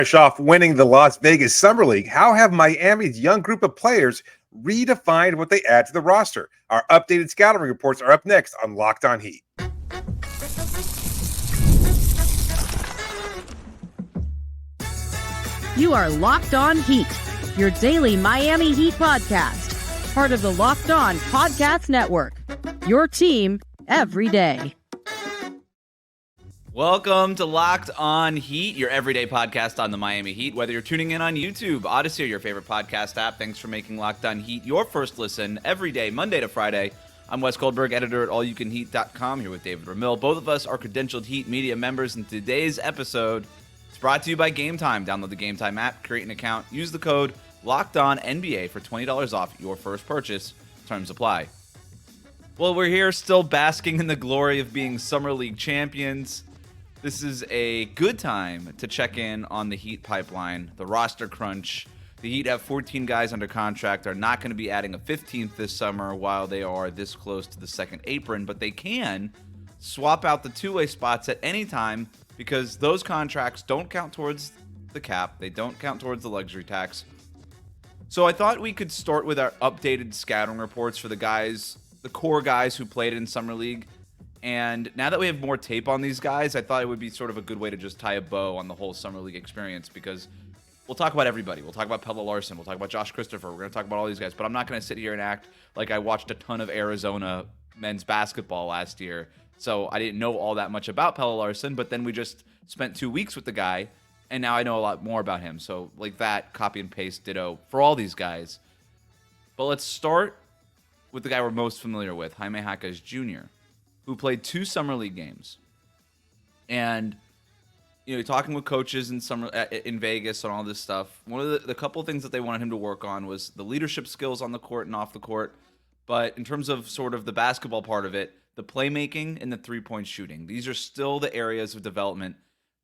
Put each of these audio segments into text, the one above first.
Fresh off winning the Las Vegas Summer League, how have Miami's young group of players redefined what they add to the roster? Our updated scouting reports are up next on Locked On Heat. You are Locked On Heat, your daily Miami Heat podcast, part of the Locked On Podcast Network, your team every day. Welcome to Locked On Heat, your everyday podcast on the Miami Heat. Whether you're tuning in on YouTube, Odyssey, or your favorite podcast app, thanks for making Locked On Heat your first listen every day, Monday to Friday. I'm Wes Goldberg, editor at allyoucanheat.com, here with David Ramil. Both of us are credentialed Heat media members, and today's episode is brought to you by Game Time. Download the Game Time app, create an account, use the code LOCKEDONNBA for $20 off your first purchase. Terms apply. Well, we're here still basking in the glory of being Summer League champions. This is a good time to check in on the Heat pipeline, the roster crunch. The Heat have 14 guys under contract, are not going to be adding a 15th this summer while they are this close to the second apron, but they can swap out the two-way spots at any time because those contracts don't count towards the cap. They don't count towards the luxury tax. So I thought we could start with our updated scouting reports for the guys, the core guys who played in Summer League. And now that we have more tape on these guys, I thought it would be sort of a good way to just tie a bow on the whole Summer League experience because we'll talk about everybody. We'll talk about Pelle Larsson. We'll talk about Josh Christopher. We're going to talk about all these guys. But I'm not going to sit here and act like I watched a ton of Arizona men's basketball last year. So I didn't know all that much about Pelle Larsson. But then we just spent 2 weeks with the guy. And now I know a lot more about him. So like that, copy and paste, ditto for all these guys. But let's start with the guy we're most familiar with, Jaime Jaquez Jr., who played 2 Summer League games. And, you know, talking with coaches in Vegas and all this stuff, one of the couple of things that they wanted him to work on was the leadership skills on the court and off the court. But in terms of sort of the basketball part of it, the playmaking and the three-point shooting, these are still the areas of development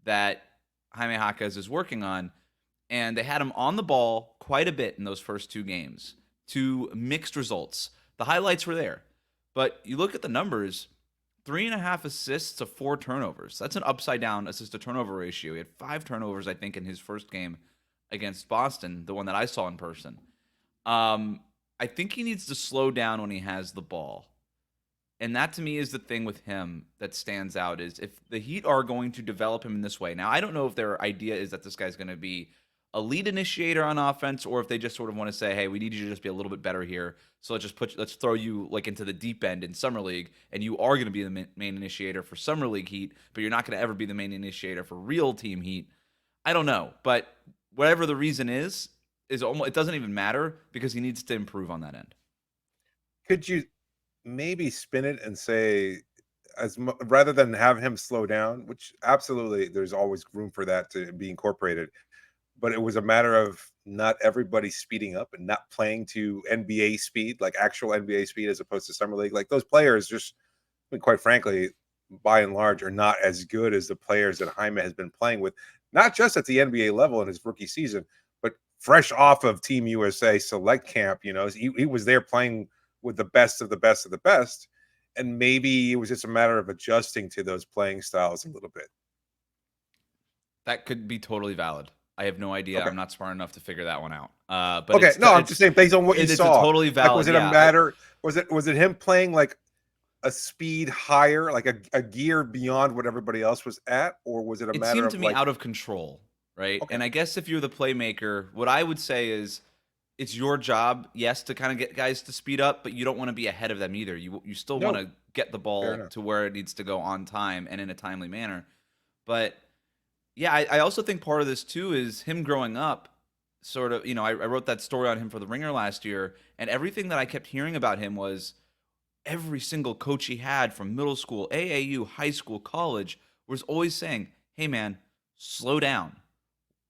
that Jaime Jaquez is working on. And they had him on the ball quite a bit in those first 2 games. 2 mixed results. The highlights were there. But you look at the numbers, 3.5 assists to 4 turnovers. That's an upside-down assist-to-turnover ratio. He had 5 turnovers, I think, in his first game against Boston, the one that I saw in person. I think he needs to slow down when he has the ball. And that, to me, is the thing with him that stands out, is if the Heat are going to develop him in this way. Now, I don't know if their idea is that this guy's going to be a lead initiator on offense, or if they just sort of want to say, hey, we need you to just be a little bit better here. So let's throw you like into the deep end in Summer League, and you are going to be the main initiator for Summer League Heat, but you're not going to ever be the main initiator for real team Heat. I don't know, but whatever the reason is almost, it doesn't even matter because he needs to improve on that end. Could you Maybe spin it and say, rather than have him slow down, which absolutely there's always room for that to be incorporated, but it was a matter of not everybody speeding up and not playing to NBA speed, like actual NBA speed, as opposed to Summer League. Like those players just, I mean, quite frankly, by and large, are not as good as the players that Jaime has been playing with, not just at the NBA level in his rookie season, but fresh off of Team USA select camp. You know, he was there playing with the best of the best of the best. And maybe it was just a matter of adjusting to those playing styles a little bit. That could be totally valid. I have no idea. Okay. I'm not smart enough to figure that one out. But okay, no, I'm just saying based on what you saw. It's totally valid. Like, was it a matter? Was it him playing like a speed higher, like a gear beyond what everybody else was at, or was it a matter of? It seemed to me out of control, right? Okay. And I guess if you're the playmaker, what I would say is, it's your job, yes, to kind of get guys to speed up, but you don't want to be ahead of them either. You still want to get the ball to where it needs to go on time and in a timely manner. But yeah, I also think part of this too is him growing up. Sort of, you know, I wrote that story on him for The Ringer last year, and everything that I kept hearing about him was every single coach he had from middle school, AAU, high school, college was always saying, hey man, slow down.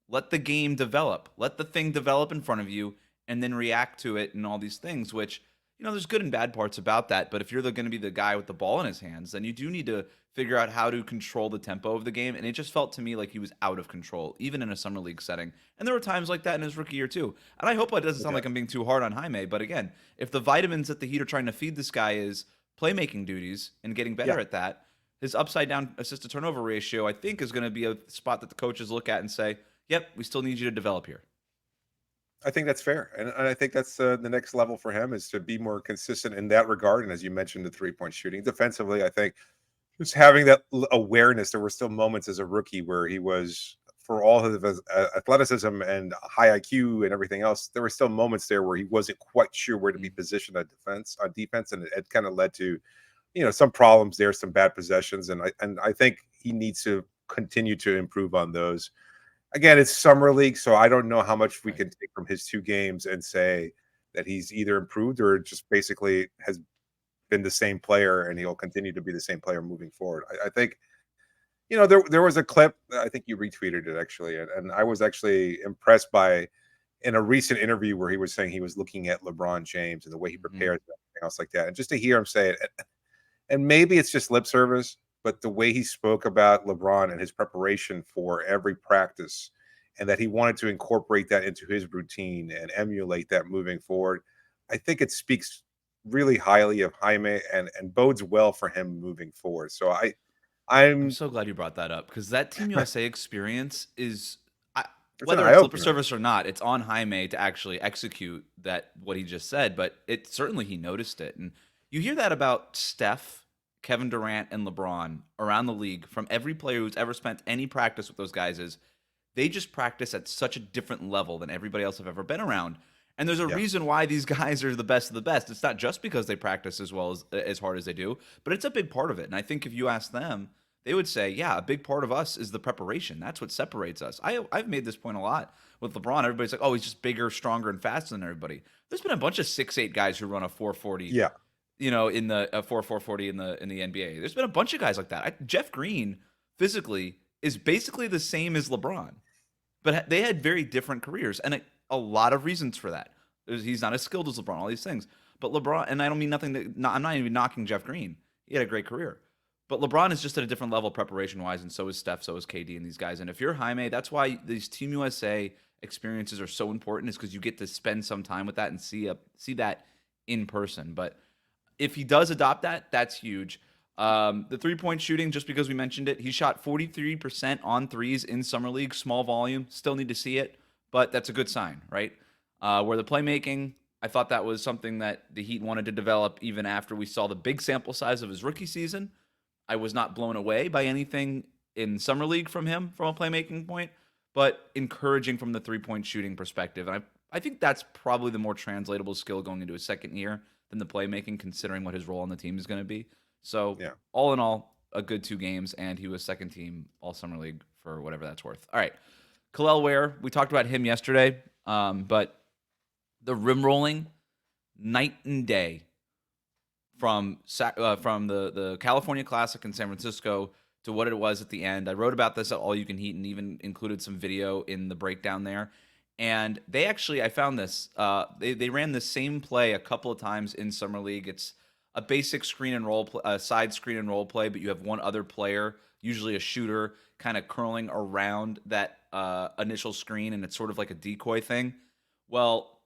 Let the game develop. Let the thing develop in front of you and then react to it and all these things, which, you know, there's good and bad parts about that. But if you're going to be the guy with the ball in his hands, then you do need to figure out how to control the tempo of the game. And it just felt to me like he was out of control, even in a Summer League setting. And there were times like that in his rookie year too. And I hope it doesn't sound like I'm being too hard on Jaime. But again, if the vitamins that the Heat are trying to feed this guy is playmaking duties and getting better at that, his upside down assist to turnover ratio, I think, is going to be a spot that the coaches look at and say, yep, we still need you to develop here. I think that's fair, and I think that's the next level for him is to be more consistent in that regard. And as you mentioned, the 3-point shooting defensively, I think just having that awareness. There were still moments as a rookie where he was, for all of his athleticism and high IQ and everything else, there were still moments there where he wasn't quite sure where to be positioned on defense, and it kind of led to some problems there, some bad possessions, and I think he needs to continue to improve on those. Again, it's summer league, so I don't know how much we can take from his 2 games and say that he's either improved or just basically has been the same player, and he'll continue to be the same player moving forward. I think, there was a clip, I think you retweeted it actually, and I was actually impressed by in a recent interview where he was saying he was looking at LeBron James and the way he prepares and everything else like that, and just to hear him say it, and maybe it's just lip service, but the way he spoke about LeBron and his preparation for every practice, and that he wanted to incorporate that into his routine and emulate that moving forward, I think it speaks really highly of Jaime and bodes well for him moving forward. So I'm I'm so glad you brought that up because that Team USA experience is, it's an whether eye it's lip opener. service or not, it's on Jaime to actually execute what he just said. But it certainly he noticed it, and you hear that about Steph, Kevin Durant, and LeBron around the league from every player who's ever spent any practice with those guys. Is they just practice at such a different level than everybody else I've ever been around. And there's a reason why these guys are the best of the best. It's not just because they practice as well as hard as they do, but it's a big part of it. And I think if you ask them, they would say, yeah, a big part of us is the preparation. That's what separates us. I've made this point a lot with LeBron. Everybody's like, oh, he's just bigger, stronger, and faster than everybody. There's been a bunch of 6'8" guys who run a 440. Yeah, In the 440 in the NBA. There's been a bunch of guys like that. Jeff Green physically is basically the same as LeBron, but they had very different careers, and a lot of reasons for that. He's not as skilled as LeBron, all these things. But LeBron, and I don't mean nothing. I'm not even knocking Jeff Green. He had a great career. But LeBron is just at a different level preparation-wise, and so is Steph, so is KD, and these guys. And if you're Jaime, that's why these Team USA experiences are so important, is because you get to spend some time with that and see that in person. But if he does adopt that, that's huge. The 3-point shooting, just because we mentioned it, he shot 43% on threes in Summer League, small volume. Still need to see it, but that's a good sign, right? Where the playmaking, I thought that was something that the Heat wanted to develop even after we saw the big sample size of his rookie season. I was not blown away by anything in Summer League from him from a playmaking point, but encouraging from the 3-point shooting perspective. And I think that's probably the more translatable skill going into his second year than the playmaking, considering what his role on the team is going to be. So, all in all, a good 2 games, and he was second team all Summer League for whatever that's worth. All right. Kel'el Ware, we talked about him yesterday, but the rim rolling, night and day from the California Classic in San Francisco to what it was at the end. I wrote about this at All You Can Heat and even included some video in the breakdown there. And they actually, I found this, they ran the same play a couple of times in Summer League. It's a basic screen and roll, side screen and roll play, but you have one other player, usually a shooter, kind of curling around that initial screen, and it's sort of like a decoy thing. Well,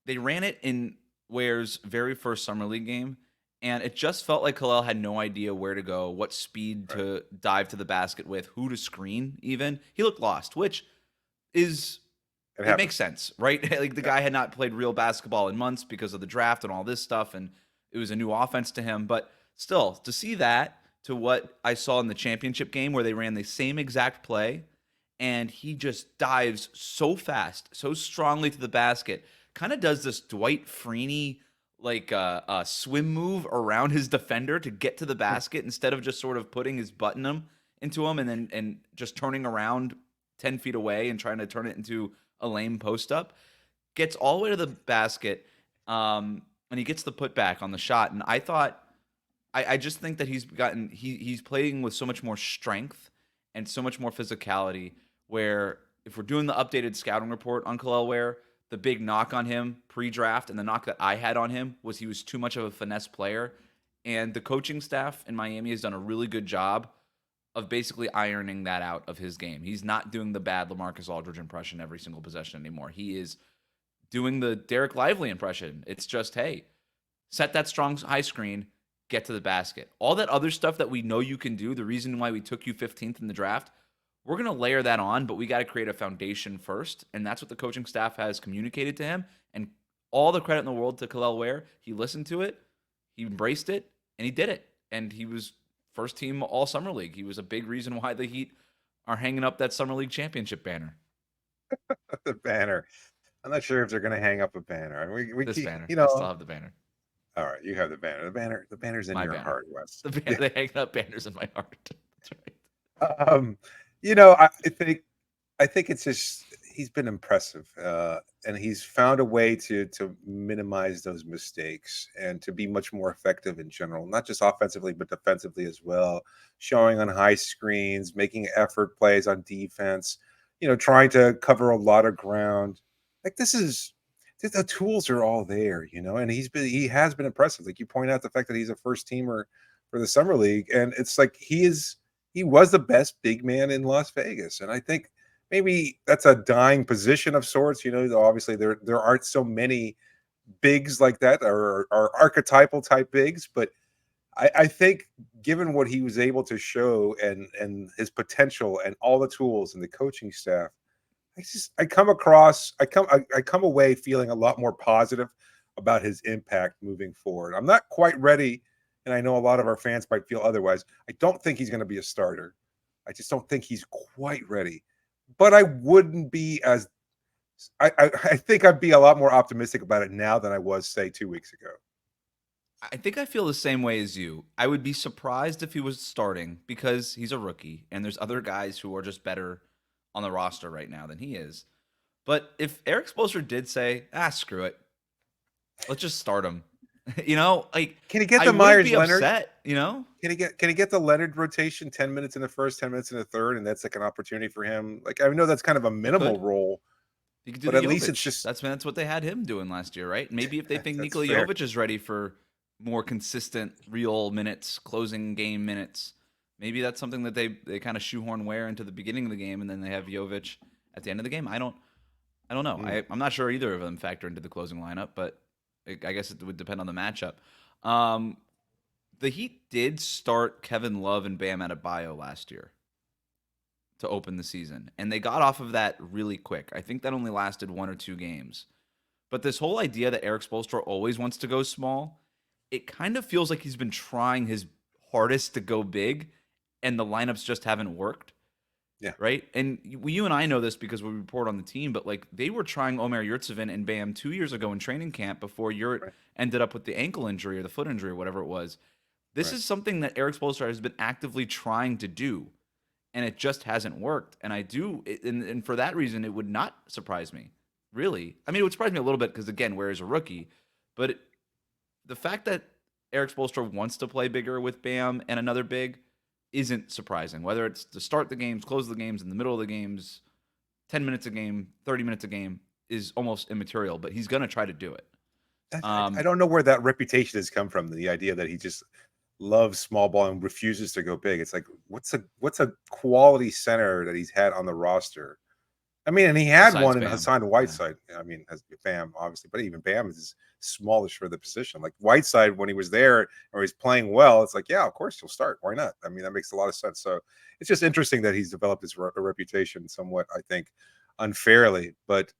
they ran it in Ware's very first Summer League game, and it just felt like Kel'el had no idea where to go, what speed to dive to the basket with, who to screen even. He looked lost, which is... It makes sense, right? Like the guy had not played real basketball in months because of the draft and all this stuff, and it was a new offense to him. But still, to see that to what I saw in the championship game where they ran the same exact play, and he just dives so fast, so strongly to the basket, kind of does this Dwight Freeney like a swim move around his defender to get to the basket instead of just sort of putting his button into him and just turning around 10 feet away and trying to turn it into a lame post up, gets all the way to the basket, and he gets the putback on the shot. And I thought, I just think that he's playing with so much more strength and so much more physicality, where if we're doing the updated scouting report on Kel'el Ware, the big knock on him pre-draft and the knock that I had on him was he was too much of a finesse player. And the coaching staff in Miami has done a really good job of basically ironing that out of his game. He's not doing the bad LaMarcus Aldridge impression every single possession anymore. He is doing the Derek Lively impression. It's just, hey, set that strong high screen, get to the basket. All that other stuff that we know you can do, the reason why we took you 15th in the draft, we're going to layer that on, but we got to create a foundation first. And that's what the coaching staff has communicated to him. And all the credit in the world to Kel'el Ware. He listened to it, he embraced it, and he did it. And he was first team all Summer League. He was a big reason why the Heat are hanging up that Summer League championship banner. The banner. I'm not sure if they're going to hang up a banner. We This keep, banner. you I still know. have the banner. All right, you have the banner. The banner's in My your banner. heart, Wes. The banner, they hang up banners in my heart. That's right. I think it's just he's been impressive, and he's found a way to minimize those mistakes and to be much more effective in general, not just offensively but defensively as well. Showing on high screens, making effort plays on defense, trying to cover a lot of ground. Like the tools are all there, and he has been impressive. Like you point out the fact that he's a first teamer for the summer league, and it's like he was the best big man in Las Vegas, and I think maybe that's a dying position of sorts. Obviously there aren't so many bigs like that, or archetypal type bigs, but I think given what he was able to show and his potential and all the tools and the coaching staff, I come away feeling a lot more positive about his impact moving forward. I'm not quite ready, and I know a lot of our fans might feel otherwise. I don't think he's going to be a starter. I just don't think he's quite ready. But I wouldn't be as I think I'd be a lot more optimistic about it now than I was, say, 2 weeks ago. I think I feel the same way as you. I would be surprised if he was starting because he's a rookie and there's other guys who are just better on the roster right now than he is. But if Eric Spoelstra did say, screw it, let's just start him. Can he get the Myers Leonard? Upset, Can he get the Leonard rotation 10 minutes in the first, 10 minutes in the third, and that's like an opportunity for him? Like I know that's kind of a minimal role. You could do but at least it's just that's what they had him doing last year, right? Maybe if they think Nikola fair. Jovic is ready for more consistent, real minutes, closing game minutes, maybe that's something that they kind of shoehorn Ware into the beginning of the game, and then they have Jovic at the end of the game. I don't know. I'm not sure either of them factor into the closing lineup, but I guess it would depend on the matchup. The Heat did start Kevin Love and Bam Adebayo last year to open the season, and they got off of that really quick. I think that only lasted 1 or 2 games. But this whole idea that Eric Spoelstra always wants to go small, it kind of feels like he's been trying his hardest to go big, and the lineups just haven't worked. Yeah. Right? And you and I know this because we report on the team, but like they were trying Omer Yurtseven and Bam 2 years ago in training camp before Yurt ended up with the ankle injury or the foot injury or whatever it was. This is something that Eric Spoelstra has been actively trying to do, and it just hasn't worked. And and for that reason, it would not surprise me, really. I mean, it would surprise me a little bit because, again, Ware is a rookie. But the fact that Eric Spoelstra wants to play bigger with Bam and another big isn't surprising. Whether it's to start the games, close the games, in the middle of the games, 10 minutes a game, 30 minutes a game is almost immaterial, but he's going to try to do it. I don't know where that reputation has come from, the idea that he just loves small ball and refuses to go big. It's like, what's a quality center that he's had on the roster? I mean, and he had Besides one in Bam. Hassan Whiteside. Yeah. I mean, as Bam, obviously, but even Bam is smallish for the position. Like Whiteside, when he was there or he's playing well, it's like, yeah, of course he'll start. Why not? I mean, that makes a lot of sense. So it's just interesting that he's developed his reputation somewhat, I think, unfairly. But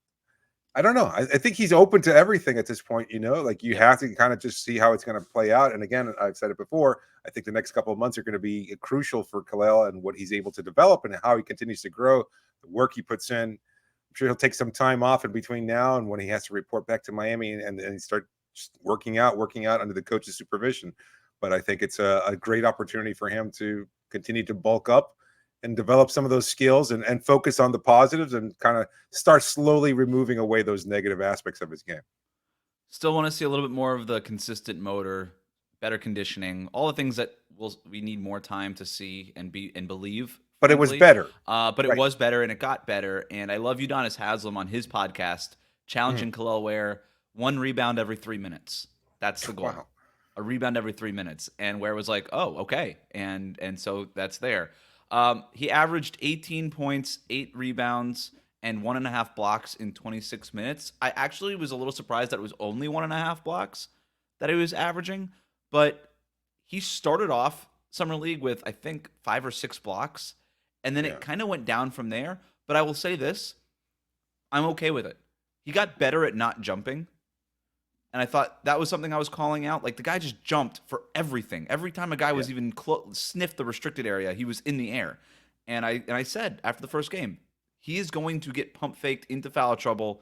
I don't know. I think he's open to everything at this point. Like you have to kind of just see how it's going to play out. And again, I've said it before. I think the next couple of months are going to be crucial for Kel'el and what he's able to develop and how he continues to grow, the work he puts in. I'm sure he'll take some time off in between now and when he has to report back to Miami and start just working out under the coach's supervision. But I think it's a great opportunity for him to continue to bulk up and develop some of those skills and focus on the positives and kind of start slowly removing away those negative aspects of his game. Still want to see a little bit more of the consistent motor, better conditioning, all the things that we need more time to see and believe. But frankly. It was better. It was better and it got better. And I love Udonis Haslem on his podcast challenging Kel'el Ware 1 rebound every 3 minutes. That's the goal. Wow. A rebound every 3 minutes. And Ware was like, oh, okay. And so that's there. He averaged 18 points, 8 rebounds, and 1.5 blocks in 26 minutes. I actually was a little surprised that it was only 1.5 blocks that he was averaging, but he started off Summer League with, I think, 5 or 6 blocks, And then it kind of went down from there. But I will say this, I'm okay with it. He got better at not jumping. And I thought that was something I was calling out. Like, the guy just jumped for everything. Every time a guy was even sniffed the restricted area, he was in the air. And I said after the first game, he is going to get pump faked into foul trouble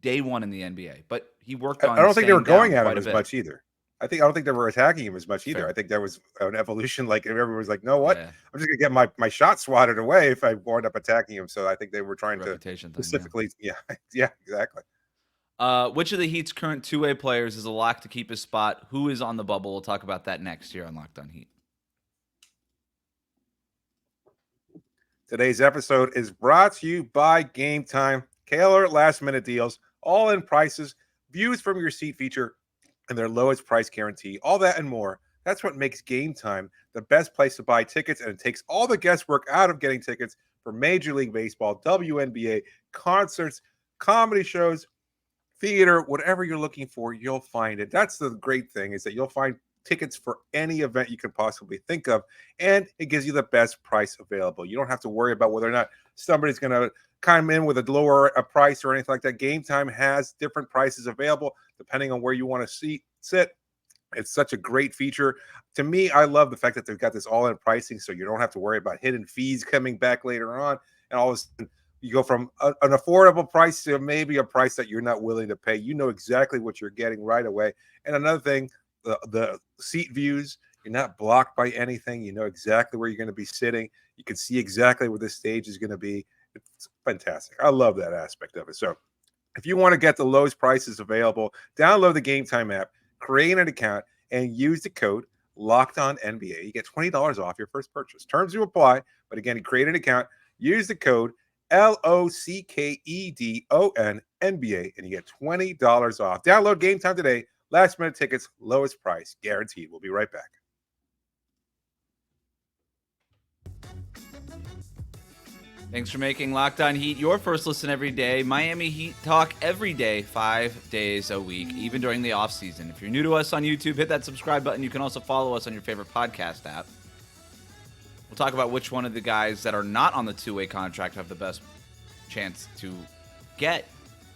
day one in the NBA. But he worked on. I don't think they were going at him as much either. I don't think they were attacking him as much either. I think there was an evolution. Like, everyone was like, "No, what? Yeah. I'm just gonna get my shot swatted away if I wound up attacking him." So I think they were trying to specifically, yeah, exactly. Which of the Heat's current two-way players is a lock to keep his spot? Who is on the bubble? We'll talk about that next year on Locked On Heat. Today's episode is brought to you by Game Time. Kel'el last-minute deals, all-in prices, views from your seat feature, and their lowest price guarantee. All that and more. That's what makes Game Time the best place to buy tickets, and it takes all the guesswork out of getting tickets for Major League Baseball, WNBA, concerts, comedy shows, theater, whatever you're looking for, you'll find it. That's the great thing, is that you'll find tickets for any event you could possibly think of, and it gives you the best price available. You don't have to worry about whether or not somebody's going to come in with a lower price or anything like that. Game Time has different prices available depending on where you want to sit. It's such a great feature. To me, I love the fact that they've got this all-in pricing, so you don't have to worry about hidden fees coming back later on, and all of a sudden you go from an affordable price to maybe a price that you're not willing to pay. You know exactly what you're getting right away. And another thing, the seat views, you're not blocked by anything. You know exactly where you're going to be sitting. You can see exactly where the stage is going to be. It's fantastic. I love that aspect of it. So if you want to get the lowest prices available, download the Game Time app, create an account, and use the code LOCKEDONNBA. You get $20 off your first purchase. Terms do apply. But again, create an account, use the code LOCKEDONNBA, and you get $20 off. Download Game Time today. Last minute tickets, lowest price, guaranteed. We'll be right back. Thanks for making Locked On Heat your first listen every day. Miami Heat talk every day, 5 days a week, even during the offseason. If you're new to us on YouTube, hit that subscribe button. You can also follow us on your favorite podcast app. We'll talk about which one of the guys that are not on the two-way contract have the best chance to get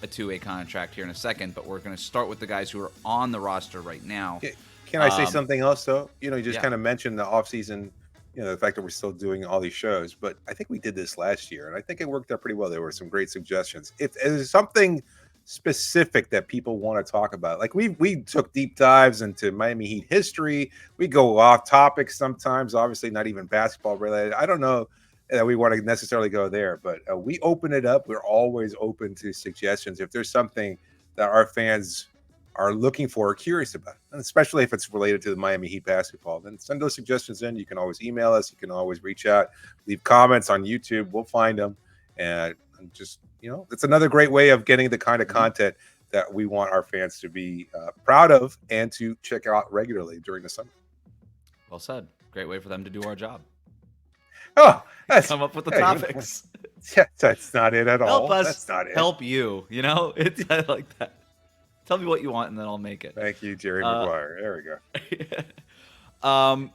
a two-way contract here in a second, but we're going to start with the guys who are on the roster right now. Can I say something else, though? You just kind of mentioned the offseason, the fact that we're still doing all these shows, but I think we did this last year, and I think it worked out pretty well. There were some great suggestions. If there's something specific that people want to talk about, like we took deep dives into Miami Heat history. We go off topic sometimes, obviously not even basketball related. I don't know that we want to necessarily go there, but we open it up. We're always open to suggestions. If there's something that our fans are looking for or curious about, and especially if it's related to the Miami Heat basketball, then send those suggestions in. You can always email us. You can always reach out, leave comments on YouTube. We'll find them. And just, it's another great way of getting the kind of content that we want our fans to be proud of and to check out regularly during the summer. Well said. Great way for them to do our job. Oh, come up with the topics. Yeah, that's not it at all. Help us. That's not it. Help you. It's I like that. Tell me what you want, and then I'll make it. Thank you, Jerry Maguire. There we go.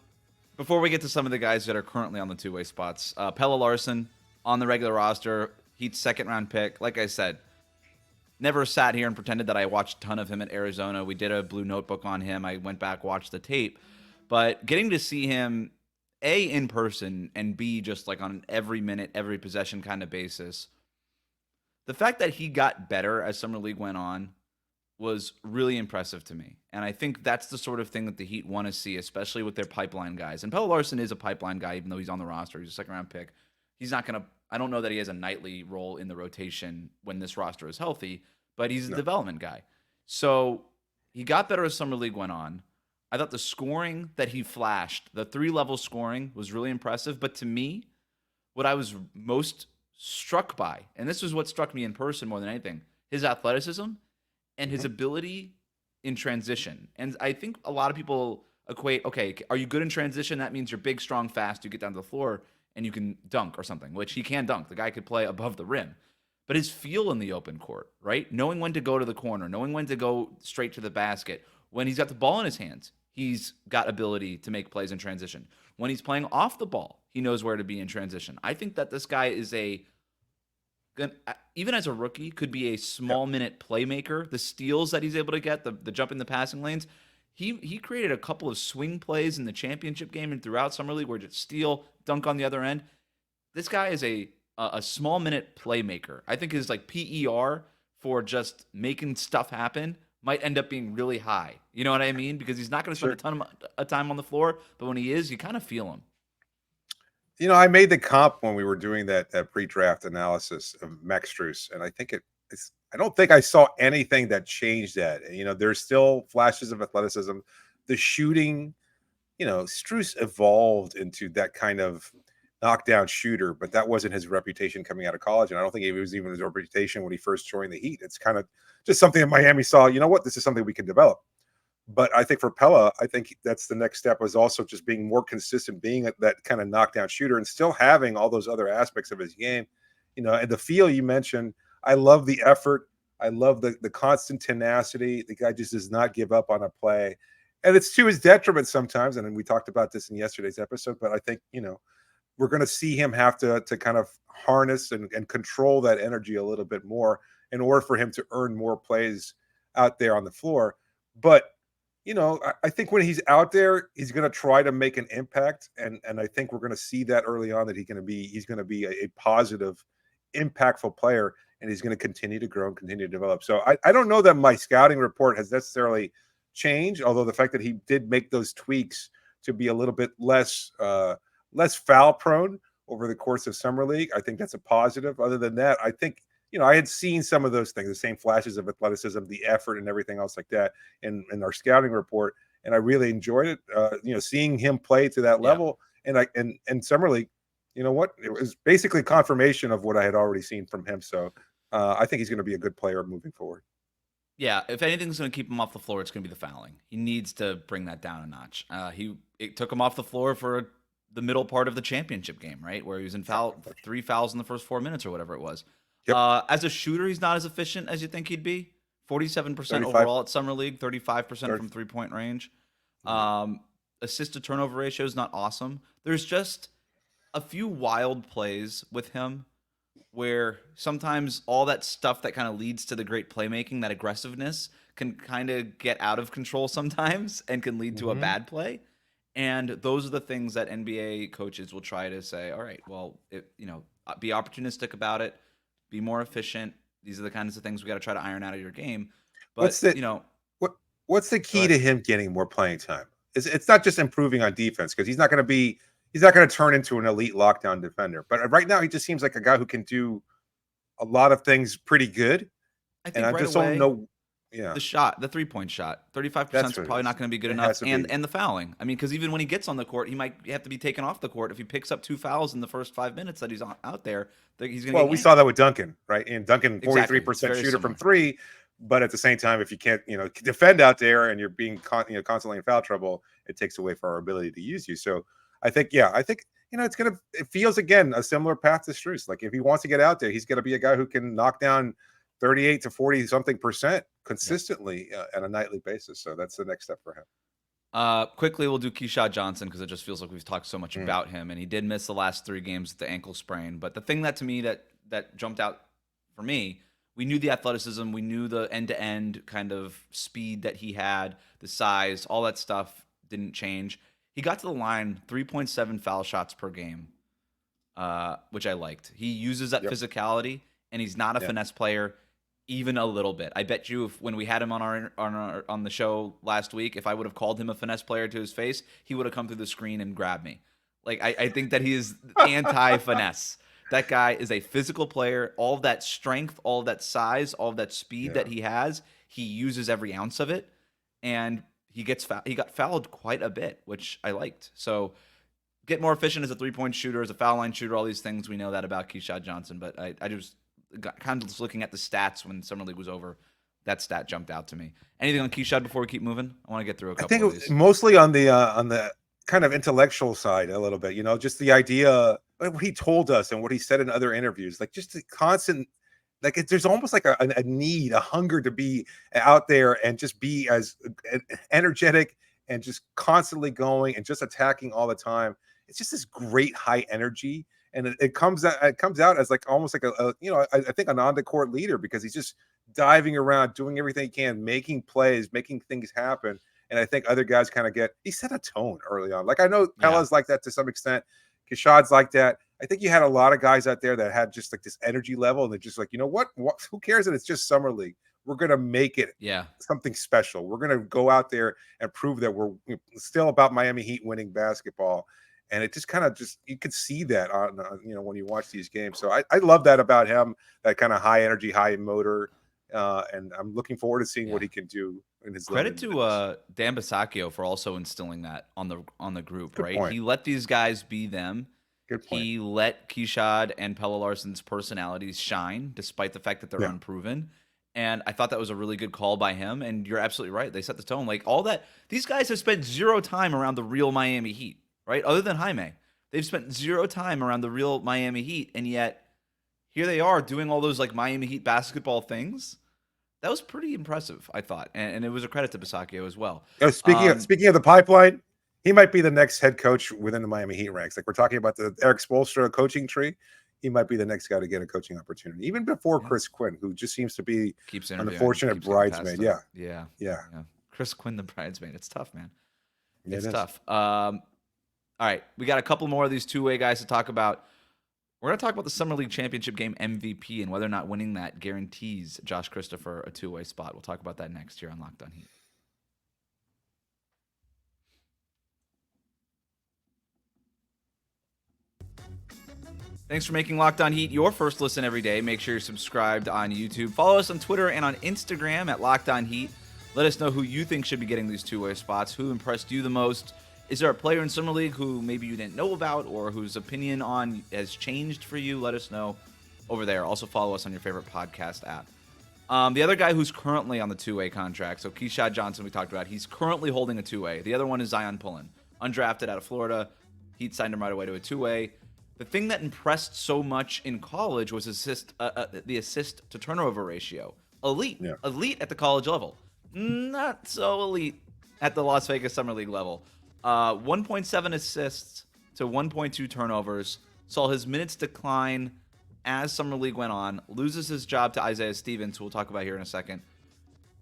Before we get to some of the guys that are currently on the two-way spots, Pelle Larsson on the regular roster, Heat's second-round pick. Like I said, never sat here and pretended that I watched a ton of him at Arizona. We did a Blue Notebook on him. I went back, watched the tape. But getting to see him, A, in person, and B, just like on an every minute, every possession kind of basis, the fact that he got better as Summer League went on was really impressive to me. And I think that's the sort of thing that the Heat want to see, especially with their pipeline guys. And Pelle Larsson is a pipeline guy, even though he's on the roster. He's a second-round pick. He's not going to – I don't know that he has a nightly role in the rotation when this roster is healthy, but he's a development guy. So he got better as Summer League went on. I thought the scoring that he flashed, the three-level scoring, was really impressive. But to me, what I was most struck by, and this was what struck me in person more than anything, his athleticism and his ability in transition. And I think a lot of people equate, okay, are you good in transition? That means you're big, strong, fast. You get down to the floor and you can dunk or something, which he can dunk. The guy could play above the rim. But his feel in the open court, right? Knowing when to go to the corner, knowing when to go straight to the basket. When he's got the ball in his hands, he's got ability to make plays in transition. When he's playing off the ball, he knows where to be in transition. I think that this guy is even as a rookie, could be a small minute playmaker. The steals that he's able to get, the jump in the passing lanes, he created a couple of swing plays in the championship game and throughout Summer League where just steal, dunk on the other end. This guy is a small minute playmaker. I think his like PER for just making stuff happen might end up being really high. You know what I mean? Because he's not going to spend a ton of time on the floor, but when he is, you kind of feel him. I made the comp when we were doing that pre-draft analysis of Max Strus, and I think it's. I don't think I saw anything that changed that. There's still flashes of athleticism. The shooting, Strus evolved into that kind of knockdown shooter, but that wasn't his reputation coming out of college, and I don't think it was even his reputation when he first joined the Heat. It's kind of just something that Miami saw. You know what? This is something we can develop. But I think for Pelle, I think that's the next step, was also just being more consistent, being that kind of knockdown shooter and still having all those other aspects of his game. And the feel you mentioned, I love the effort. I love the constant tenacity. The guy just does not give up on a play. And it's to his detriment sometimes. And we talked about this in yesterday's episode, but I think, we're going to see him have to kind of harness and control that energy a little bit more in order for him to earn more plays out there on the floor. But I think when he's out there, he's going to try to make an impact, and I think we're going to see that early on that he's going to be a positive, impactful player, and he's going to continue to grow and continue to develop. So I don't know that my scouting report has necessarily changed, although the fact that he did make those tweaks to be a little bit less foul prone over the course of Summer League, I think that's a positive. Other than that, I think I had seen some of those things, the same flashes of athleticism, the effort, and everything else like that in our scouting report, and I really enjoyed it. Seeing him play to that level, and Summer League, it was basically confirmation of what I had already seen from him. So I think he's going to be a good player moving forward. Yeah, if anything's going to keep him off the floor, it's going to be the fouling. He needs to bring that down a notch. It took him off the floor for the middle part of the championship game, right, where he was in 3 fouls in the first 4 minutes or whatever it was. Yep. As a shooter, he's not as efficient as you think he'd be. 47% overall at Summer League, 35% from three-point range. Assist to turnover ratio is not awesome. There's just a few wild plays with him where sometimes all that stuff that kind of leads to the great playmaking, that aggressiveness, can kind of get out of control sometimes and can lead to a bad play. And those are the things that NBA coaches will try to say, all right, well, be opportunistic about it. Be more efficient. These are the kinds of things we got to try to iron out of your game. But what's the key to him getting more playing time? It's not just improving on defense, because he's not going to turn into an elite lockdown defender. But right now, he just seems like a guy who can do a lot of things pretty good. I think don't know. Yeah, the 3-point shot, 35% is probably not going to be good enough, and the fouling. I mean, because even when he gets on the court, he might have to be taken off the court if he picks up 2 fouls in the first 5 minutes that he's out there. He's going to. Well, we saw that with Duncan, right? And Duncan, 43% shooter from 3, but at the same time, if you can't, defend out there and you're being constantly in foul trouble, it takes away from our ability to use you. So I think it feels again a similar path to Strus. Like if he wants to get out there, he's going to be a guy who can knock down 38 to 40 something percent consistently on a nightly basis. So that's the next step for him. Quickly, we'll do Keyshawn Johnson because it just feels like we've talked so much about him, and he did miss the last 3 games with the ankle sprain. But the thing that to me that jumped out for me, we knew the athleticism, we knew the end-to-end kind of speed that he had, the size, all that stuff didn't change. He got to the line 3.7 foul shots per game, which I liked. He uses that physicality, and he's not a finesse player. Even a little bit. I bet you when we had him on the show last week, if I would have called him a finesse player to his face, he would have come through the screen and grabbed me. Like I think that he is anti-finesse. That guy is a physical player. All of that strength, all of that size, all of that speed that he has, he uses every ounce of it, and he got fouled quite a bit, which I liked. So get more efficient as a 3-point shooter, as a foul line shooter. All these things we know that about Keyshawn Johnson, but I just kind of just looking at the stats when Summer League was over, that stat jumped out to me. Anything on Keyshawn before we keep moving? I want to get through a couple of these. Mostly on the kind of intellectual side a little bit, just the idea, what he told us and what he said in other interviews, like just the constant, like there's almost like a need, a hunger to be out there and just be as energetic and just constantly going and just attacking all the time. it's just this great high energy, and it comes out as like almost like I think an on the court leader, because he's just diving around, doing everything he can, making plays, making things happen. And I think other guys kind of he set a tone early on. Like I know Pelle's like that to some extent. Keshad's like that. I think you had a lot of guys out there that had just like this energy level, and they're just like, you know what? Who cares that it's just summer league? We're gonna make it something special. We're gonna go out there and prove that we're still about Miami Heat winning basketball. And it just kind of you could see that on when you watch these games. So I love that about him, that kind of high energy, high motor. And I'm looking forward to seeing what he can do in his credit to Dan Bisacchio for also instilling that on the group. Good right point. He let these guys be them. Good point. He let Keshad and Pelle Larsson's personalities shine despite the fact that they're unproven. And I thought that was a really good call by him. And you're absolutely right, they set the tone. Like all that, these guys have spent zero time around the real Miami Heat, right? Other than Jaime, they've spent zero time around the real Miami Heat, and yet here they are doing all those like Miami Heat basketball things. That was pretty impressive, I thought, and it was a credit to Bisacchio as well. Speaking of the pipeline, he might be the next head coach within the Miami Heat ranks. Like we're talking about the Eric Spoelstra coaching tree, he might be the next guy to get a coaching opportunity, even before Chris Quinn, who just seems to be an unfortunate bridesmaid. Yeah. Chris Quinn, the bridesmaid. It's tough, man. It's tough. All right, we got a couple more of these two-way guys to talk about. We're going to talk about the Summer League Championship game MVP and whether or not winning that guarantees Josh Christopher a two-way spot. We'll talk about that next year on Locked On Heat. Thanks for making Locked On Heat your first listen every day. Make sure you're subscribed on YouTube. Follow us on Twitter and on Instagram at Locked On Heat. Let us know who you think should be getting these two-way spots. Who impressed you the most? Is there a player in Summer League who maybe you didn't know about or whose opinion on has changed for you? Let us know over there. Also follow us on your favorite podcast app. The other guy who's currently on the two-way contract, so Keshad Johnson we talked about, he's currently holding a two-way. The other one is Zion Pullen, undrafted out of Florida. Heat signed him right away to a two-way. The thing that impressed so much in college was the assist to turnover ratio. Elite at the college level. Not so elite at the Las Vegas Summer League level. 1.7 assists to 1.2 turnovers. Saw his minutes decline as Summer League went on. Loses his job to Isaiah Stevens, who we'll talk about here in a second.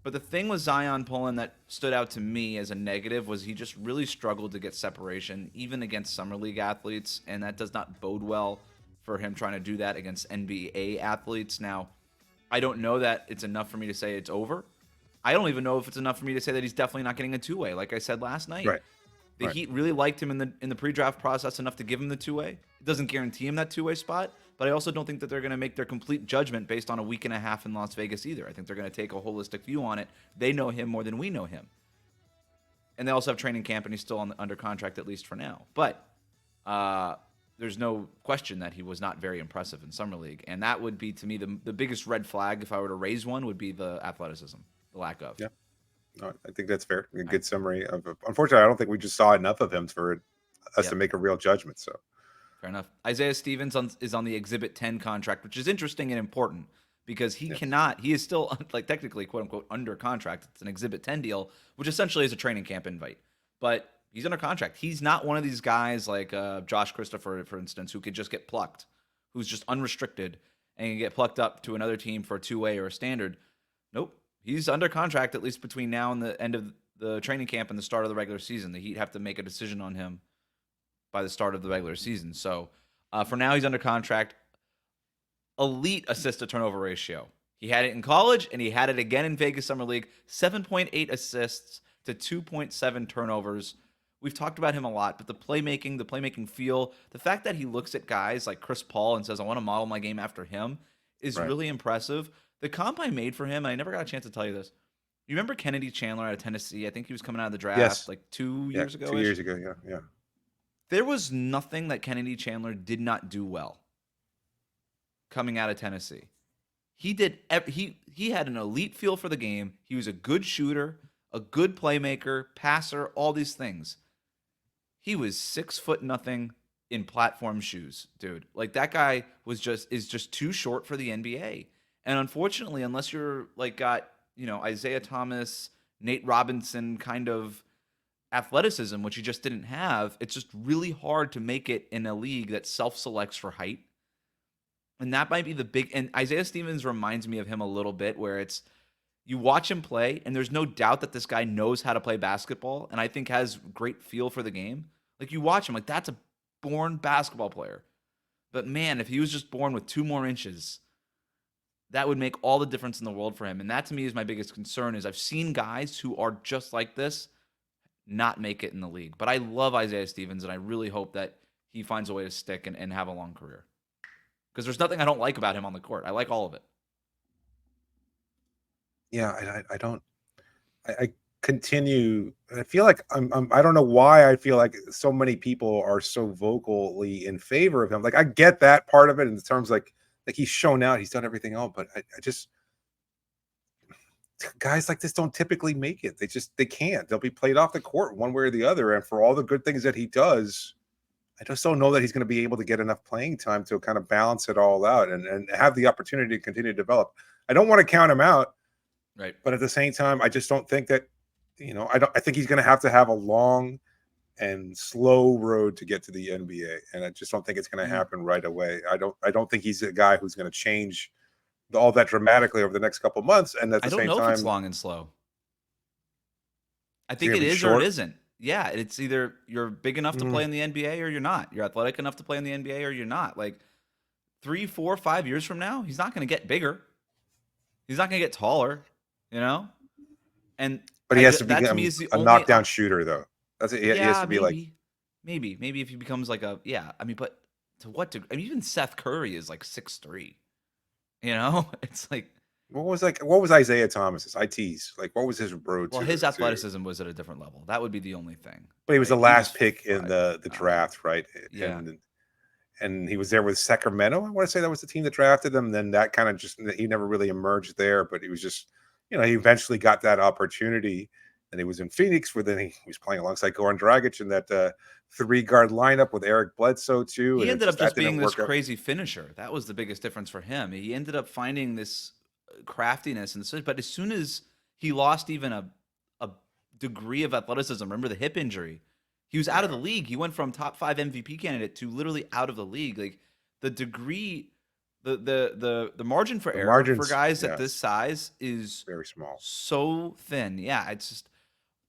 But the thing with Zion Pullen that stood out to me as a negative was he just really struggled to get separation, even against Summer League athletes, and that does not bode well for him trying to do that against NBA athletes. Now, I don't know that it's enough for me to say it's over. I don't even know if it's enough for me to say that he's definitely not getting a two-way, like I said last night. Right. The Heat really liked him in the pre-draft process enough to give him the two-way. It doesn't guarantee him that two-way spot, but I also don't think that they're going to make their complete judgment based on a week and a half in Las Vegas either. I think they're going to take a holistic view on it. They know him more than we know him. And they also have training camp, and he's still under contract at least for now. But there's no question that he was not very impressive in Summer League. And that would be, to me, the biggest red flag, if I were to raise one, would be the athleticism, the lack of. Yeah. No, I think that's fair. A good summary. Unfortunately, I don't think we just saw enough of him for us to make a real judgment. So fair enough. Isaiah Stevens is on the Exhibit 10 contract, which is interesting and important because he is still like technically quote unquote under contract. It's an Exhibit 10 deal, which essentially is a training camp invite, but he's under contract. He's not one of these guys like Josh Christopher, for instance, who could just get plucked, who's just unrestricted and can get plucked up to another team for a two-way or a standard. Nope. He's under contract at least between now and the end of the training camp and the start of the regular season. The Heat have to make a decision on him by the start of the regular season. So for now, he's under contract. Elite assist to turnover ratio. He had it in college, and he had it again in Vegas Summer League. 7.8 assists to 2.7 turnovers. We've talked about him a lot, but the playmaking feel, the fact that he looks at guys like Chris Paul and says, I want to model my game after him, is really impressive. The comp I made for him, and I never got a chance to tell you this. You remember Kennedy Chandler out of Tennessee? I think he was coming out of the draft like 2 years ago. 2 years ago, yeah. There was nothing that Kennedy Chandler did not do well coming out of Tennessee. He had an elite feel for the game. He was a good shooter, a good playmaker, passer, all these things. He was 6'0" in platform shoes, dude. Like that guy is just too short for the NBA. And unfortunately, unless you're like got, Isaiah Thomas, Nate Robinson kind of athleticism, which he just didn't have. It's just really hard to make it in a league that self-selects for height. And that might be the big, and Isaiah Stevens reminds me of him a little bit, where it's, you watch him play, and there's no doubt that this guy knows how to play basketball, and I think has great feel for the game. Like, you watch him, like, that's a born basketball player. But man, if he was just born with 2 more inches, that would make all the difference in the world for him. And that, to me, is my biggest concern, is I've seen guys who are just like this not make it in the league. But I love Isaiah Stevens, and I really hope that he finds a way to stick and have a long career. Because there's nothing I don't like about him on the court. I like all of it. Yeah, I don't. I continue. I feel like I don't know why I feel like so many people are so vocally in favor of him. Like, I get that part of it in terms like he's shown out, he's done everything else, but I just, guys like this don't typically make it. They can't. They'll be played off the court one way or the other. And for all the good things that he does, I just don't know that he's going to be able to get enough playing time to kind of balance it all out and have the opportunity to continue to develop. I don't want to count him out, right? But at the same time, I just don't think that, I think he's going to have a long and slow road to get to the NBA, and I just don't think it's going to happen right away. I don't think he's a guy who's going to change all that dramatically over the next couple of months. And at the same time, I don't know if it's long and slow. I think it is or it isn't. Yeah, it's either you're big enough to play in the NBA or you're not. You're athletic enough to play in the NBA or you're not. Like 3, 4, 5 years from now, he's not going to get bigger. He's not going to get taller, But he has to become a knockdown shooter, though. That's it. He has to be maybe if he becomes like a but to what degree? I mean, even Seth Curry is like 6'3". It's like, what was Isaiah Thomas's ITs? Like, what was his road to? Well, his athleticism was at a different level. That would be the only thing. But he was the last pick in the draft, right? Yeah. And he was there with Sacramento. I want to say that was the team that drafted him. Then that kind of he never really emerged there, but he was just, he eventually got that opportunity. And he was in Phoenix, where then he was playing alongside Goran Dragic in that 3-guard lineup with Eric Bledsoe too. He ended up just being this crazy finisher. That was the biggest difference for him. He ended up finding this craftiness and such, but as soon as he lost even a degree of athleticism, remember the hip injury, he was out of the league. He went from top 5 MVP candidate to literally out of the league. Like, the degree, the margin for error for guys at this size is very small, so thin. Yeah, it's just,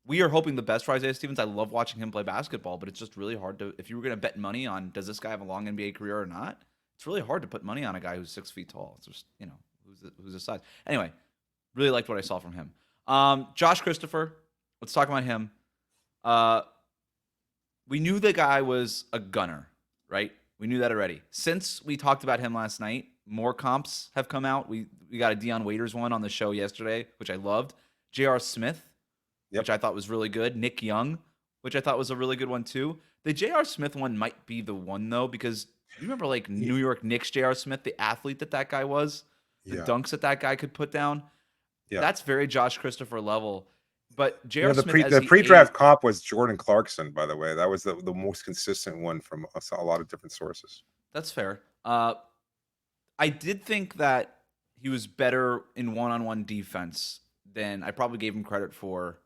we are hoping the best for Isaiah Stevens. I love watching him play basketball, but it's just really hard to, if you were going to bet money on does this guy have a long NBA career or not, it's really hard to put money on a guy who's 6 feet tall. It's just, who's his size. Anyway, really liked what I saw from him. Josh Christopher, let's talk about him. We knew the guy was a gunner, right? We knew that already. Since we talked about him last night, more comps have come out. We got a Dion Waiters one on the show yesterday, which I loved. J.R. Smith, which I thought was really good. Nick Young, which I thought was a really good one too. The J.R. Smith one might be the one, though, because you remember like New York Knicks J.R. Smith, the athlete that guy was, the dunks that guy could put down. Yeah. That's very Josh Christopher level. But J.R. Smith, the pre-draft comp was Jordan Clarkson, by the way. That was the most consistent one from a lot of different sources. That's fair. I did think that he was better in one-on-one defense than I probably gave him credit for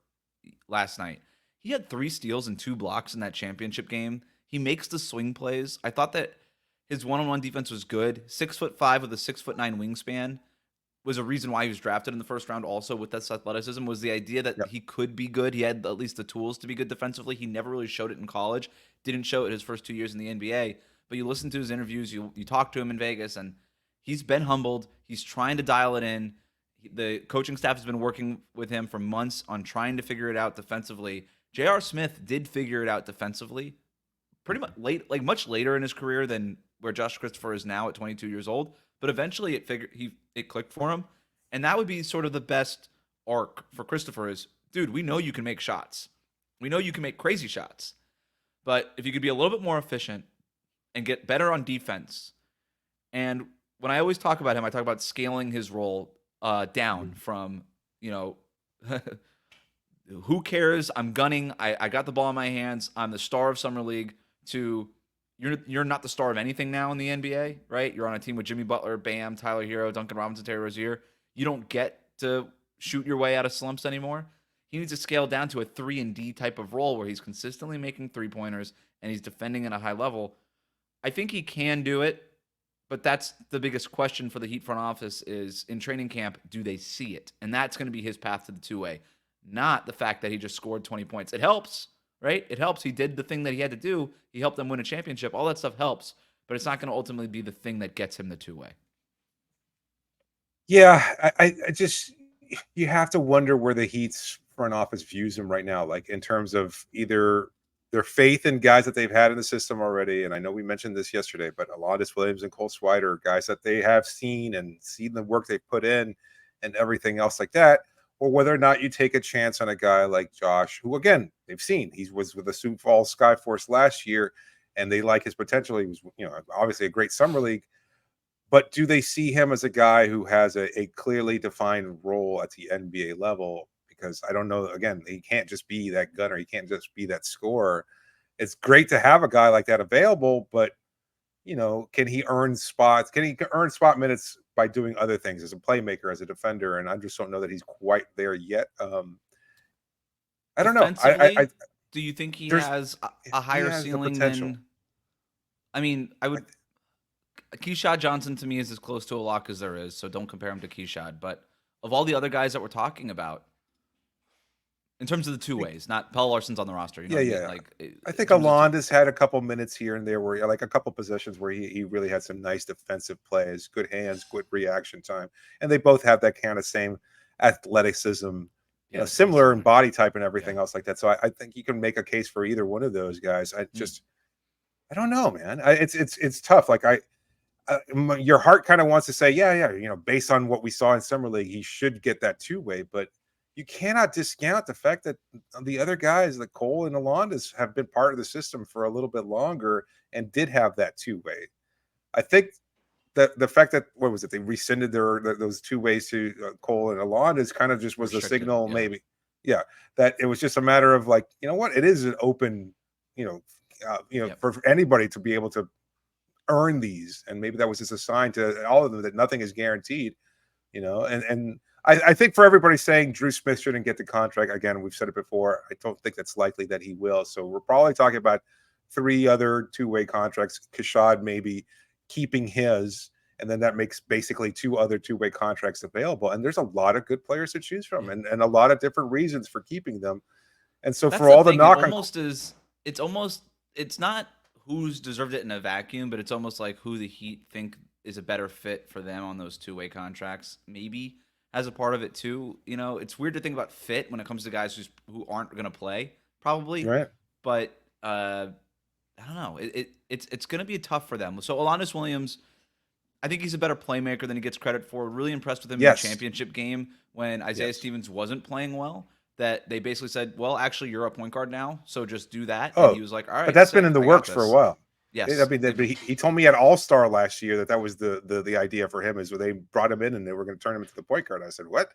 last night. He had 3 steals and 2 blocks in that championship game. He makes the swing plays. I thought that his one-on-one defense was good. 6'5" with a 6'9" wingspan was a reason why he was drafted in the first round. Also, with this athleticism, was the idea that he could be good. He had at least the tools to be good defensively. He never really showed it in college. Didn't show it his first 2 years in the NBA. But you listen to his interviews, you talk to him in Vegas, and he's been humbled. He's trying to dial it in. The coaching staff has been working with him for months on trying to figure it out defensively. J.R. Smith did figure it out defensively pretty much much later in his career than where Josh Christopher is now at 22 years old. But eventually it clicked for him. And that would be sort of the best arc for Christopher is, dude, we know you can make shots. We know you can make crazy shots. But if you could be a little bit more efficient and get better on defense. And when I always talk about him, I talk about scaling his role down from, who cares? I'm gunning. I got the ball in my hands. I'm the star of Summer League to you're not the star of anything now in the NBA, right? You're on a team with Jimmy Butler, Bam, Tyler Hero, Duncan Robinson, Terry Rozier. You don't get to shoot your way out of slumps anymore. He needs to scale down to a 3-and-D type of role where he's consistently making three-pointers and he's defending at a high level. I think he can do it, but that's the biggest question for the Heat front office is in training camp, do they see it? And that's going to be his path to the two-way, not the fact that he just scored 20 points. It helps, right? It helps. He did the thing that he had to do. He helped them win a championship. All that stuff helps, but it's not going to ultimately be the thing that gets him the two-way. Yeah, I just you have to wonder where the Heat's front office views him right now, like in terms of either their faith in guys that they've had in the system already. And I know we mentioned this yesterday, but Alondas Williams and Cole Swider, guys that they have seen the work they've put in and everything else like that, or whether or not you take a chance on a guy like Josh, who again they've seen he was with the Sioux Falls Skyforce last year, and they like his potential. He was, obviously a great summer league. But do they see him as a guy who has a clearly defined role at the NBA level? Because I don't know, again, he can't just be that gunner. He can't just be that scorer. It's great to have a guy like that available, but, can he earn spots? Can he earn spot minutes by doing other things as a playmaker, as a defender? And I just don't know that he's quite there yet. I don't know. Do you think he has a higher ceiling than? I mean, Keyshawn Johnson to me is as close to a lock as there is, so don't compare him to Keyshawn. But of all the other guys that we're talking about, in terms of the two ways, not Pelle Larsson's on the roster. I think Alonda's had a couple minutes here and there where, like a couple possessions where he really had some nice defensive plays, good hands, good reaction time, and they both have that kind of same athleticism, similar in body type and everything else like that. So I think you can make a case for either one of those guys. I don't know, man. It's tough. Like your heart kind of wants to say, based on what we saw in summer league, he should get that two-way, but you cannot discount the fact that the other guys, like Cole and Alondas, have been part of the system for a little bit longer and did have that two-way. I think that the fact that, what was it, they rescinded those two ways to Cole and Alondas kind of just was a signal, maybe, that it was just a matter of like, it is an open, for anybody to be able to earn these, and maybe that was just a sign to all of them that nothing is guaranteed, and I think for everybody saying Drew Smith shouldn't get the contract, again, we've said it before, I don't think that's likely that he will. So we're probably talking about 3 other two-way contracts, Kashad maybe keeping his, and then that makes basically 2 other two-way contracts available. And there's a lot of good players to choose from, and a lot of different reasons for keeping them. And so for all the knock on, it's not who's deserved it in a vacuum, but it's almost like who the Heat think is a better fit for them on those two-way contracts, maybe as a part of it too. It's weird to think about fit when it comes to guys who aren't going to play, probably. Right. But I don't know. It's going to be tough for them. So Alondas Williams, I think he's a better playmaker than he gets credit for. Really impressed with him in the championship game when Isaiah Stevens wasn't playing well. That they basically said, well, actually, you're a point guard now, so just do that. And he was like, all right. But that's been in the works for a while. Yes. I mean, he told me at All-Star last year that was the idea for him, is where they brought him in and they were going to turn him into the point guard. I said, what?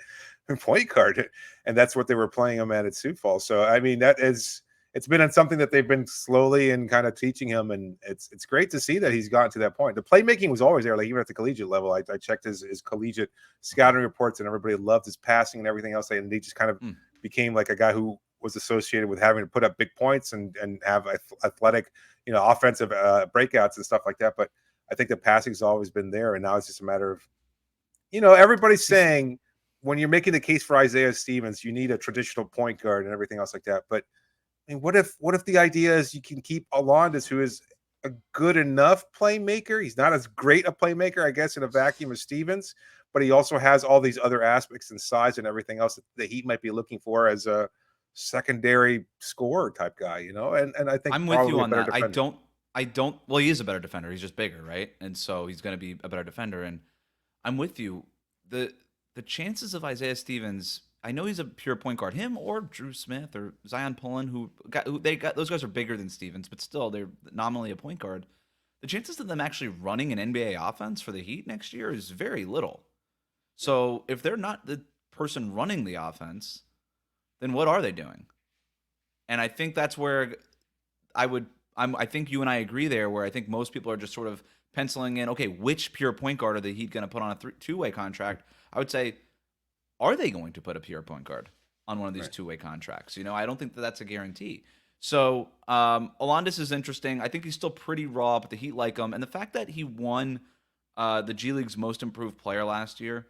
Point guard? And that's what they were playing him at Sioux Falls. So, I mean, it's been something that they've been slowly and kind of teaching him. And it's great to see that he's gotten to that point. The playmaking was always there, like even at the collegiate level. I checked his collegiate scouting reports, and everybody loved his passing and everything else. And he just kind of became like a guy who was associated with having to put up big points and have athletic, offensive breakouts and stuff like that. But I think the passing's always been there, and now it's just a matter of, everybody's saying when you're making the case for Isaiah Stevens, you need a traditional point guard and everything else like that. But I mean, what if the idea is you can keep Alondas, who is a good enough playmaker? He's not as great a playmaker, I guess, in a vacuum as Stevens, but he also has all these other aspects and size and everything else that the Heat might be looking for as a secondary scorer type guy, and I think I'm with you on that. I don't. Well, he is a better defender. He's just bigger, right? And so he's going to be a better defender. And I'm with you. The chances of Isaiah Stevens, I know he's a pure point guard, him or Drew Smith or Zion Pullen, those guys are bigger than Stevens, but still they're nominally a point guard. The chances of them actually running an NBA offense for the Heat next year is very little. So if they're not the person running the offense, then what are they doing? And I think that's where I think you and I agree there, where I think most people are just sort of penciling in, okay, which pure point guard are the Heat going to put on a two-way contract? I would say, are they going to put a pure point guard? on one of these Right. two-way contracts. I don't think that that's a guarantee. So Alondas is interesting. I think he's still pretty raw, but the Heat like him. And the fact that he won the G League's most improved player last year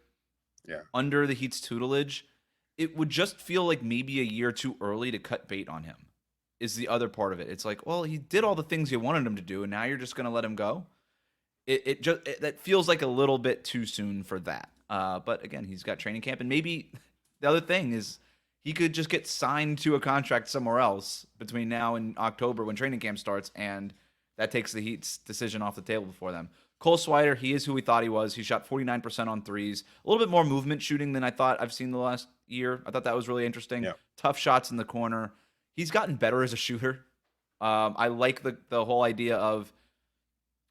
Yeah. under the Heat's tutelage, it would just feel like maybe a year too early to cut bait on him is the other part of it. It's like, well, he did all the things you wanted him to do, and now you're just going to let him go. That feels like a little bit too soon for that. But again, he's got training camp, and maybe the other thing is he could just get signed to a contract somewhere else between now and October when training camp starts, and that takes the Heat's decision off the table before them. Cole Swider, he is who we thought he was. He shot 49% on threes. A little bit more movement shooting than I thought I've seen the last year. I thought that was really interesting. Yeah. Tough shots in the corner. He's gotten better as a shooter. I like the whole idea of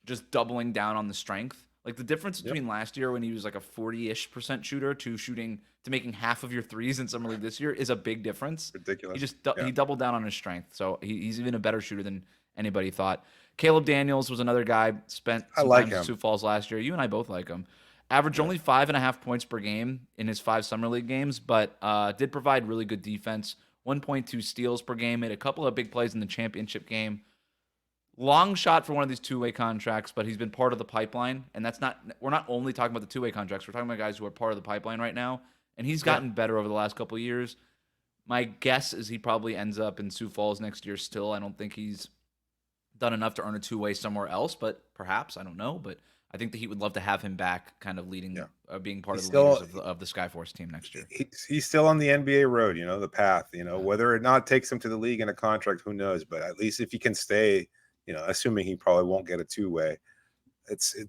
just doubling down on the strength. Like the difference between last year when he was like a 40-ish% shooter to making half of your threes in summer league this year is a big difference. Ridiculous. He doubled down on his strength. So he's even a better shooter than anybody thought. Caleb Daniels was another guy, spent some time in Sioux Falls last year. You and I both like him. Averaged only 5.5 points per game in his 5 summer league games, but did provide really good defense. 1.2 steals per game, made a couple of big plays in the championship game. Long shot for one of these two-way contracts, but he's been part of the pipeline, and we're not only talking about the two-way contracts, we're talking about guys who are part of the pipeline right now, and he's gotten better over the last couple of years. My guess is he probably ends up in Sioux Falls next year still. I don't think he's done enough to earn a two-way somewhere else, but perhaps, I don't know, but I think that he would love to have him back kind of leading, being part of the leaders of the Skyforce team next year. He's still on the NBA road, the path, whether or not takes him to the league in a contract, who knows, but at least if he can stay, assuming he probably won't get a two-way,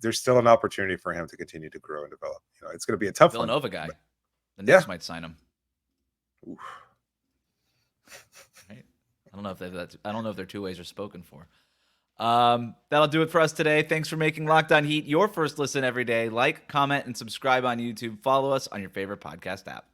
there's still an opportunity for him to continue to grow and develop. It's going to be a tough Villanova guy. The Knicks might sign him. Oof. Right? I don't know if their two ways are spoken for. That'll do it for us today. Thanks for making Locked On Heat your first listen every day. Like, comment, and subscribe on YouTube. Follow us on your favorite podcast app.